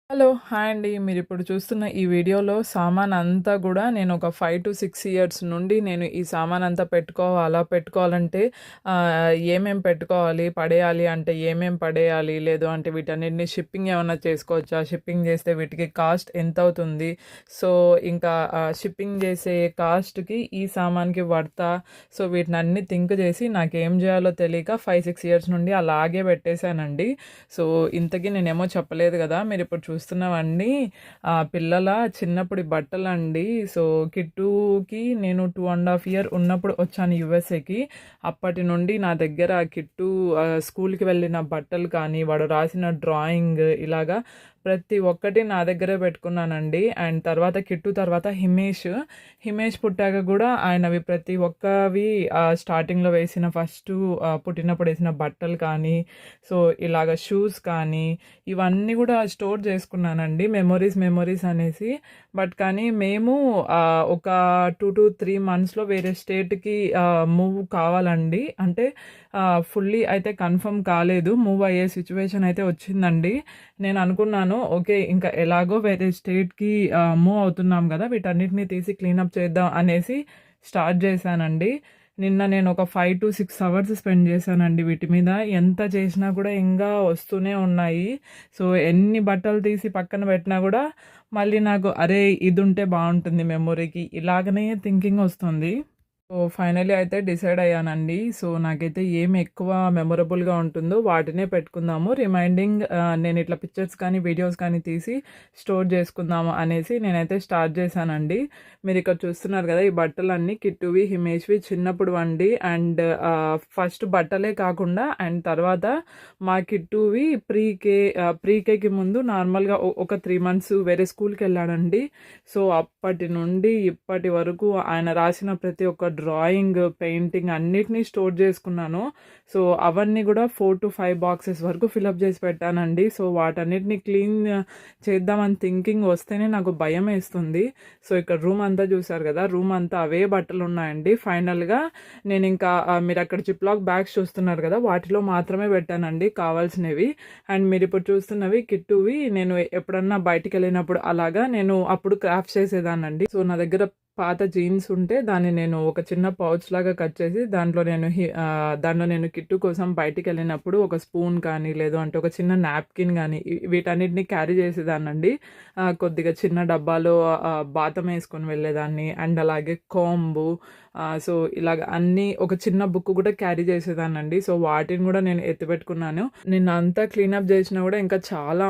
Hello! Hi అండి. మీరిప్పుడు చూస్తున్న ఈ వీడియోలో సామానంతా గూడా నేను ఒక 5-6 ఇయర్స్ నుండి నేను ఈ సామానంతా పెట్టుకోవాలంటే ఏమేం పెట్టుకోవాలి, పడేయాలి అంటే ఏమేం పడేయాలి, లేదు అంటే వీటన్నిటిని షిప్పింగ్ ఏమన్నా చేసుకోవచ్చా? షిప్పింగ్ చేస్తే వీటికి కాస్ట్ ఎంతవుతుంది? సో, ఇంకా షిప్పింగ్ చేసే కాస్ట్‌కి ఈ సామాన్‌కి వర్తా? సో, వీటినన్నీ థింక్ చేసి నాకేం జేయాలో తెలియక 5, 6 ఇయర్స్ నుండి అలాగే పెట్టేశానండి. సో, ఇంతకీ నేనేమో చెప్పలేదు గదా! మీరిప్పుడు చూస్తున్నవన్నీ పిల్లల చిన్నప్పటి బట్టలండి. సో, కిట్టూకి నేను 2½ ఇయర్ ఉన్నప్పుడు వచ్చాను యూఎస్ఏకి. అప్పటి నుండి నా దగ్గర కిట్టూ స్కూల్‌కి వెళ్ళిన బట్టలు కానీ, వాడు రాసిన డ్రాయింగ్ ఇలాగా ప్రతి ఒక్కటి నా దగ్గరే పెట్టుకున్నానండి. అండ్ తర్వాత కిట్టు తర్వాత హిమేష్ పుట్టాక గూడా ఆయనవి ప్రతి ఒక్కవి స్టార్టింగ్‌లో వేసిన పుట్టినప్పుడు వేసిన బట్టలు కానీ, సో, ఇలాగ షూస్ కానీ, ఇవన్నీ గూడా స్టోర్ చేసుకున్నానండి. మెమోరీస్ అనేసి. బట్ కానీ మేము ఒక 2-3 మంత్స్‌లో వేరే స్టేట్‌కి మూవ్ కావాలండి. అంటే ఫుల్లీ అయితే కన్ఫర్మ్ కాలేదు. మూవ్ అయ్యే సిట్యుయేషన్ అయితే వచ్చిందండి. నేను అనుకున్నాను ఓకే. ఇంకా ఎలాగో వేరే స్టేట్‌కి మూవ్ అవుతున్నాం గదా! వీటన్నిటిని తీసి క్లీనప్ చేద్దాం అనేసి స్టార్ట్ చేశానండి. నిన్న నేను ఒక 5-6 అవర్స్ స్పెండ్ చేశానండి వీటి మీద. ఎంత చేసినా కూడా ఇంకా వస్తూనే ఉన్నాయి. సో, ఎన్ని బట్టలు తీసి పక్కన పెట్టినా కూడా మళ్ళీ నాకు అరే! ఇదుంటే బావుంటుంది మెమొరీకి ఇలాగనే థింకింగ్ వస్తుంది. సో, ఫైనల్లీ అయితే డిసైడ్ అయ్యానండి. సో, నాకైతే ఏమి ఎక్కువ మెమరబుల్‌గా ఉంటుందో వాటినే పెట్టుకుందాము. నేను ఇట్లా పిక్చర్స్ కానీ, వీడియోస్ కానీ తీసి స్టోర్ చేసుకుందాము అనేసి నేనైతే స్టార్ట్ చేశానండి. మీరిక్కడ చూస్తున్నారు కదా! ఈ బట్టలన్నీ కిట్టువి, హిమేష్‌వి చిన్నప్పుడువండి. అండ్ ఫస్ట్ బట్టలే కాకుండా అండ్ తర్వాత మా కిట్టువి ప్రీకేకి ముందు నార్మల్‌గా ఒక 3 మంత్స్ వేరే స్కూల్‌కెళ్ళాడండి. సో, అప్పటి నుండి ఇప్పటి వరకు ఆయన రాసిన ప్రతి ఒక్క డ్రాయింగ్, పెయింటింగ్ అన్నిటిని స్టోర్ చేసుకున్నాను. సో, అవన్నీ కూడా 4-5 బాక్సెస్ వరకు ఫిలప్ చేసి పెట్టానండి. సో, వాటన్నిటిని క్లీన్ చేద్దామని థింకింగ్ వస్తేనే నాకు భయమేస్తుంది. సో, ఇక్కడ రూమ్ అంతా చూసారు కదా! రూమ్ అంతా అవే బట్టలున్నాయండి. ఫైనల్‌గా నేనింకా మీరక్కడ జిప్‌లాక్ బ్యాగ్స్ చూస్తున్నారు కదా! వాటిలో మాత్రమే పెట్టానండి కావాల్సినవి. అండ్ మీరిప్పుడు చూస్తున్నవి కిట్టువి నేను ఎప్పుడన్నా బయటికెళ్ళినప్పుడు అలాగా నేను అప్పుడు క్రాఫ్ట్స్ చేసేదాన్నండి. సో, నా దగ్గర పాత జీన్స్ ఉంటే దాన్ని నేను ఒక చిన్న పౌచ్ లాగా కట్ చేసి దాంట్లో నేను కిట్టు కోసం బయటికెళ్ళినప్పుడు ఒక స్పూన్ కానీ, లేదు అంటే ఒక చిన్న నాప్కిన్ గానీ వీటన్నిటిని క్యారీ చేసేదాన్నండి. కొద్దిగా చిన్న డబ్బాలో బాతం ఏసుకొని వెళ్ళేదాన్ని. అండ్ అలాగే కోంబు సో, ఇలాగ అన్నీ ఒక చిన్న బుక్ కూడా క్యారీ చేసేదాన్నండి. సో, వాటిని కూడా నేను ఎత్తిపెట్టుకున్నాను. నిన్న అంతా క్లీనప్ చేసినా కూడా ఇంకా చాలా